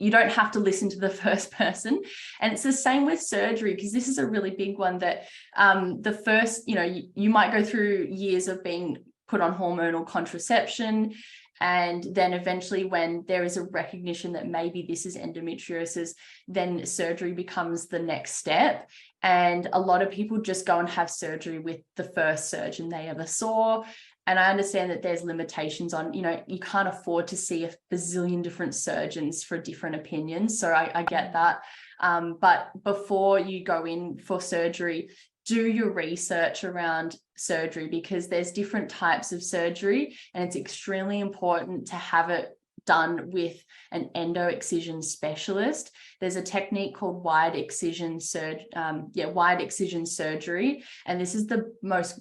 you don't have to listen to the first person. And it's the same with surgery, because this is a really big one that the first, you know, you might go through years of being put on hormonal contraception. And then eventually, when there is a recognition that maybe this is endometriosis, then surgery becomes the next step. And a lot of people just go and have surgery with the first surgeon they ever saw. And I understand that there's limitations on, you know, you can't afford to see a bazillion different surgeons for different opinions. So I get that. But before you go in for surgery, do your research around surgery, because there's different types of surgery, and it's extremely important to have it done with an endo-excision specialist. There's a technique called wide excision surgery, and this is the most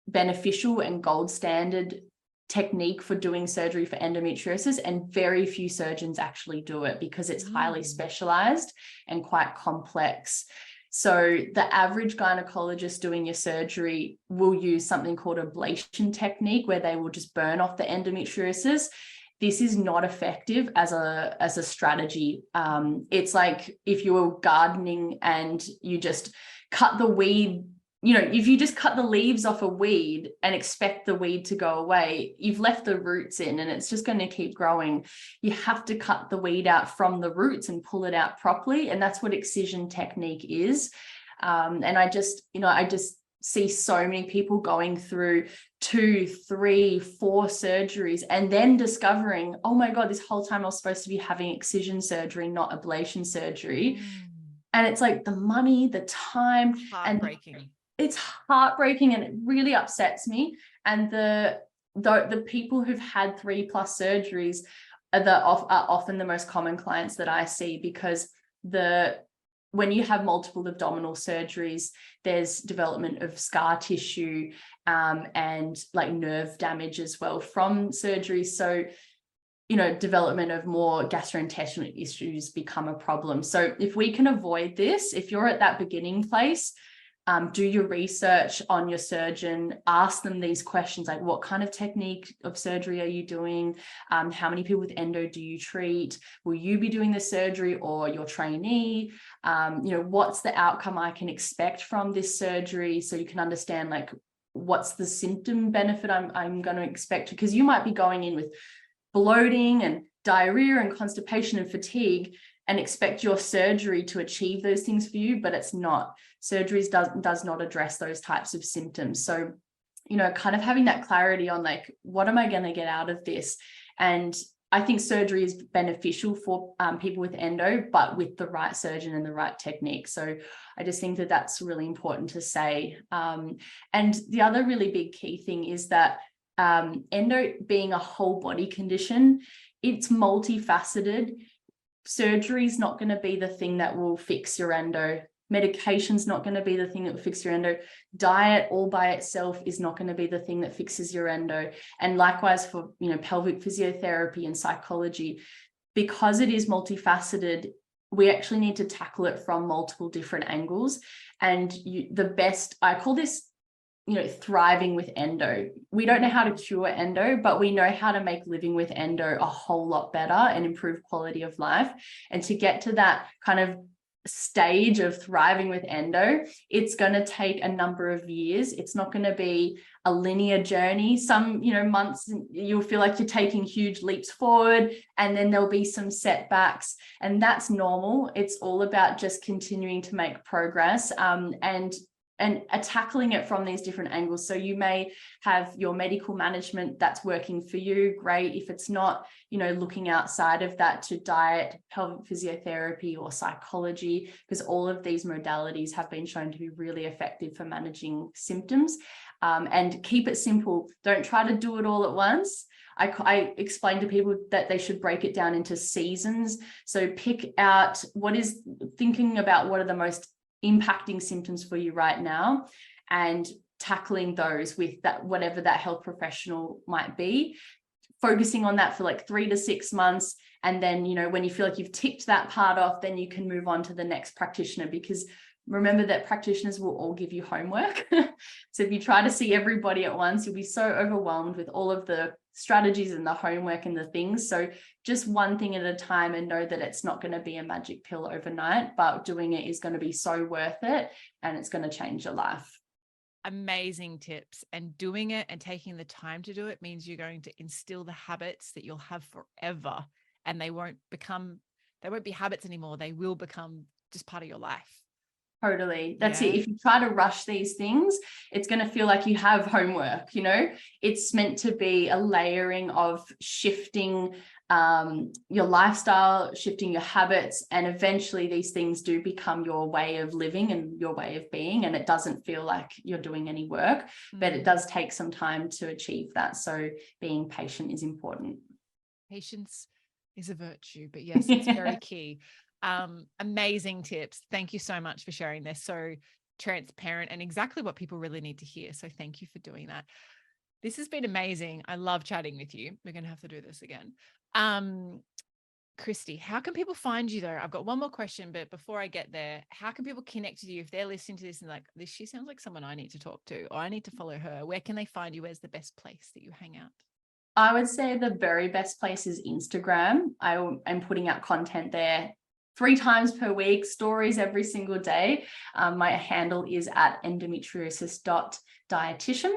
beneficial and gold standard technique for doing surgery for endometriosis, and very few surgeons actually do it because it's highly specialized and quite complex. So the average gynecologist doing your surgery will use something called ablation technique, where they will just burn off the endometriosis. This is not effective as a strategy. It's like if you were gardening and you just cut the weed. You know, if you just cut the leaves off a weed and expect the weed to go away, you've left the roots in and it's just going to keep growing. You have to cut the weed out from the roots and pull it out properly. And that's what excision technique is. And I just see so many people going through 2, 3, 4 surgeries and then discovering, oh my God, this whole time I was supposed to be having excision surgery, not ablation surgery. And it's like the money, the time, heartbreaking. It's heartbreaking, and it really upsets me. And the people who've had 3+ surgeries are often the most common clients that I see, because when you have multiple abdominal surgeries, there's development of scar tissue and like nerve damage as well from surgery. So, you know, development of more gastrointestinal issues become a problem. So if we can avoid this, if you're at that beginning place, do your research on your surgeon, ask them these questions, like what kind of technique of surgery are you doing? How many people with endo do you treat? Will you be doing the surgery or your trainee? You know, what's the outcome I can expect from this surgery? So you can understand like what's the symptom benefit I'm going to expect, because you might be going in with bloating and diarrhea and constipation and fatigue and expect your surgery to achieve those things for you, but it's not. Surgery does not address those types of symptoms. So, you know, kind of having that clarity on like, what am I going to get out of this? And I think surgery is beneficial for people with endo, but with the right surgeon and the right technique. So I just think that that's really important to say. And the other really big key thing is that endo being a whole body condition, it's multifaceted. Surgery is not going to be the thing that will fix your endo. Medication's not going to be the thing that will fix your endo. Diet all by itself is not going to be the thing that fixes your endo. And likewise for, you know, pelvic physiotherapy and psychology, because it is multifaceted, we actually need to tackle it from multiple different angles. And I call this, you know, thriving with endo. We don't know how to cure endo, but we know how to make living with endo a whole lot better and improve quality of life. And to get to that kind of stage of thriving with endo, it's going to take a number of years. It's not going to be a linear journey. Some, you know, months you'll feel like you're taking huge leaps forward, and then there'll be some setbacks, and that's normal. It's all about just continuing to make progress and tackling it from these different angles. So you may have your medical management that's working for you, great. If it's not, you know, looking outside of that to diet, pelvic physiotherapy or psychology, because all of these modalities have been shown to be really effective for managing symptoms. And keep it simple. Don't try to do it all at once. I explain to people that they should break it down into seasons. So pick out what are the most impacting symptoms for you right now, and tackling those with that, whatever that health professional might be. focusing on that for like 3 to 6 months. And then, you know, when you feel like you've ticked that part off, then you can move on to the next practitioner, because remember that practitioners will all give you homework. So if you try to see everybody at once, you'll be so overwhelmed with all of the strategies and the homework and the things. So just one thing at a time, and know that it's not going to be a magic pill overnight, but doing it is going to be so worth it, and it's going to change your life. Amazing tips. And doing it and taking the time to do it means you're going to instill the habits that you'll have forever, and they won't be habits anymore. They will become just part of your life. Totally. That's it. If you try to rush these things, it's going to feel like you have homework, you know. It's meant to be a layering of shifting your lifestyle, shifting your habits, and eventually these things do become your way of living and your way of being, and it doesn't feel like you're doing any work, but it does take some time to achieve that. So being patient is important. Patience is a virtue, but yes, it's very key. Amazing tips. Thank you so much for sharing this. So transparent and exactly what people really need to hear. So thank you for doing that. This has been amazing. I love chatting with you. We're going to have to do this again. Christie, how can people find you though? I've got one more question, but before I get there, how can people connect with you if they're listening to this and like, this, she sounds like someone I need to talk to, or I need to follow her? Where can they find you? Where's the best place that you hang out? I would say the very best place is Instagram. I am putting out content there 3 times per week, stories every single day. My handle is at endometriosis.dietitian.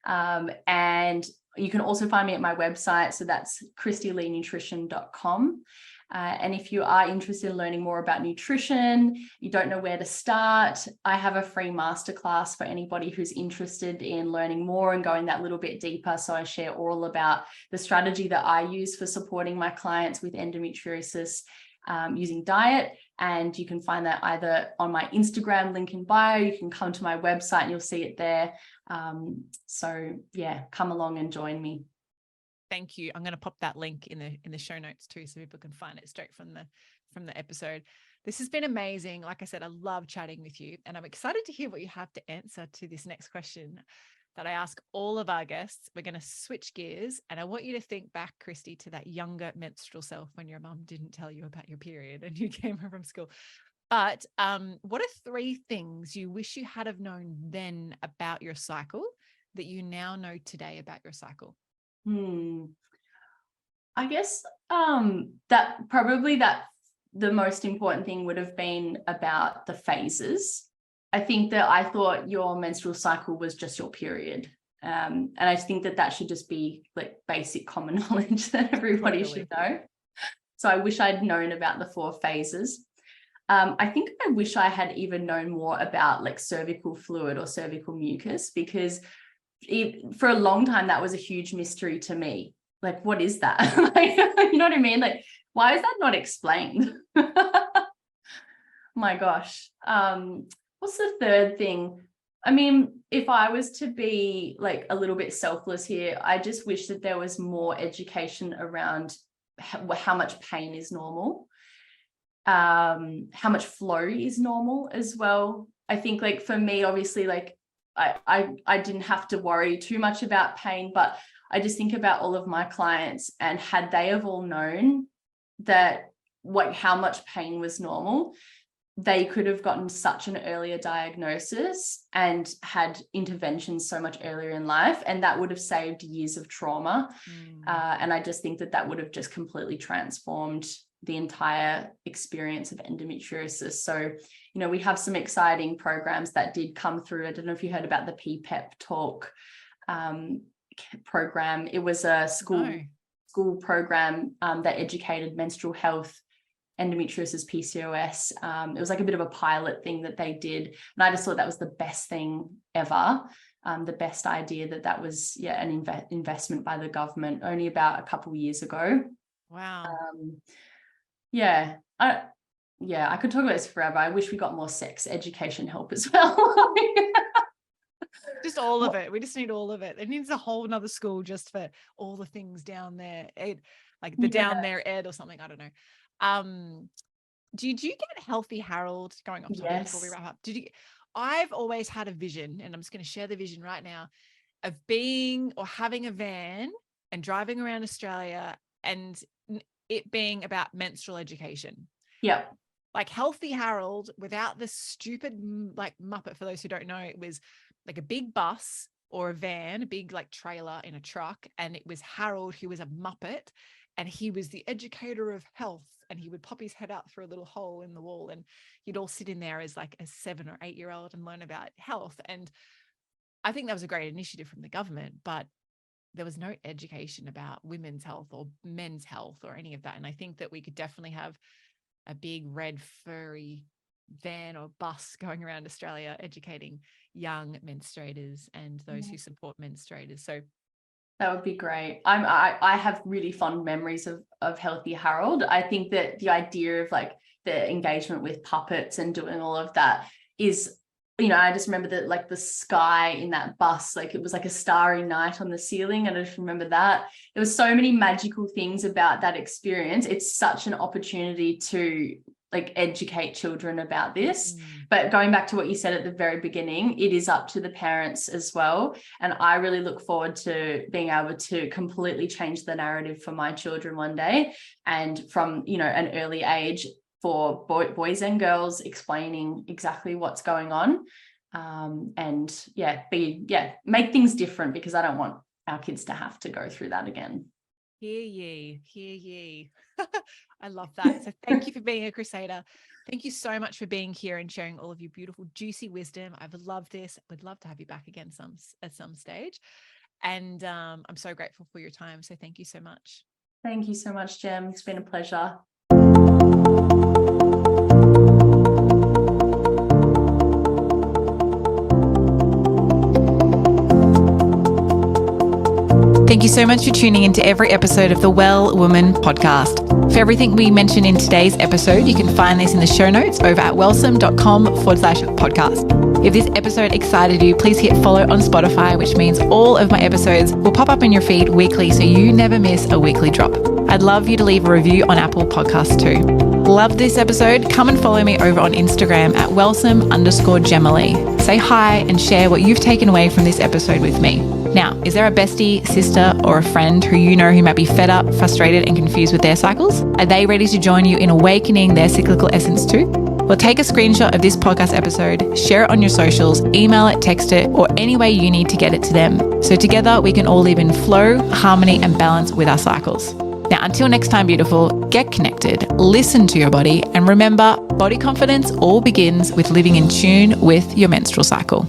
And you can also find me at my website. So that's christieleenutrition.com. And if you are interested in learning more about nutrition, you don't know where to start, I have a free masterclass for anybody who's interested in learning more and going that little bit deeper. So I share all about the strategy that I use for supporting my clients with endometriosis using diet. And you can find that either on my Instagram link in bio, you can come to my website and you'll see it there. So yeah, come along and join me. Thank you. I'm going to pop that link in the show notes too, so people can find it straight from the episode. This has been amazing. Like I said, I love chatting with you, and I'm excited to hear what you have to answer to this next question that I ask all of our guests. We're going to switch gears, and I want you to think back, Christie, to that younger menstrual self when your mum didn't tell you about your period and you came home from school. But what are 3 things you wish you had have known then about your cycle that you now know today about your cycle? I guess that the most important thing would have been about the phases. I think that I thought your menstrual cycle was just your period. And I think that should just be like basic common knowledge that everybody should know. So I wish I'd known about the 4 phases. I think I wish I had even known more about like cervical fluid or cervical mucus, because for a long time that was a huge mystery to me. Like, what is that? Like, you know what I mean? Like, why is that not explained? My gosh. What's the 3rd thing? I mean, if I was to be like a little bit selfless here, I just wish that there was more education around how much pain is normal, how much flow is normal as well. I think like for me, obviously, like I didn't have to worry too much about pain, but I just think about all of my clients, and had they have all known that how much pain was normal, they could have gotten such an earlier diagnosis and had interventions so much earlier in life, and that would have saved years of trauma. And I just think that would have just completely transformed the entire experience of endometriosis. So, you know, we have some exciting programs that did come through. I don't know if you heard about the PPEP Talk program. It was a school program that educated menstrual health, endometriosis, PCOS. It was like a bit of a pilot thing that they did, and I just thought that was the best thing ever. The best idea that was an investment by the government only about a couple of years ago. Wow. I could talk about this forever. I wish we got more sex education help as well. Just all of it. We just need all of it. It needs a whole nother school just for all the things down there, like the down there ed or something. I don't know. Did you get Healthy Harold, going off topic before we wrap up? I've always had a vision, and I'm just going to share the vision right now, of being or having a van and driving around Australia and it being about menstrual education. Yeah. Like Healthy Harold without the stupid like Muppet, for those who don't know, it was like a big bus or a van, a big like trailer in a truck. And it was Harold, who was a Muppet, and he was the educator of health. And he would pop his head out through a little hole in the wall, and you'd all sit in there as like a 7 or 8 year old and learn about health. And I think that was a great initiative from the government, but there was no education about women's health or men's health or any of that. And I think that we could definitely have a big red furry van or bus going around Australia educating young menstruators and those who support menstruators. So that would be great. I have really fond memories of Healthy Harold. I think that the idea of like the engagement with puppets and doing all of that is, you know, I just remember that like the sky in that bus, like it was like a starry night on the ceiling. And I just remember that there was so many magical things about that experience. It's such an opportunity to like educate children about this. But going back to what you said at the very beginning, it is up to the parents as well. And I really look forward to being able to completely change the narrative for my children one day. And from, you know, an early age, for boys and girls, explaining exactly what's going on. And make things different, because I don't want our kids to have to go through that again. Hear ye, hear ye. I love that. So thank you for being a crusader. Thank you so much for being here and sharing all of your beautiful, juicy wisdom. I've loved this. Would love to have you back again at some stage. And I'm so grateful for your time. So thank you so much. Thank you so much, Jem. It's been a pleasure. Thank you so much for tuning into every episode of the Well Woman podcast. For everything we mentioned in today's episode, you can find this in the show notes over at wellsome.com/podcast. If this episode excited you, please hit follow on Spotify, which means all of my episodes will pop up in your feed weekly so you never miss a weekly drop. I'd love you to leave a review on Apple Podcasts too. Love this episode? Come and follow me over on Instagram at wellsome_Jema. Say hi and share what you've taken away from this episode with me. Now, is there a bestie, sister, or a friend who you know who might be fed up, frustrated, and confused with their cycles? Are they ready to join you in awakening their cyclical essence too? Well, take a screenshot of this podcast episode, share it on your socials, email it, text it, or any way you need to get it to them. So together we can all live in flow, harmony, and balance with our cycles. Now, until next time, beautiful, get connected, listen to your body, and remember, body confidence all begins with living in tune with your menstrual cycle.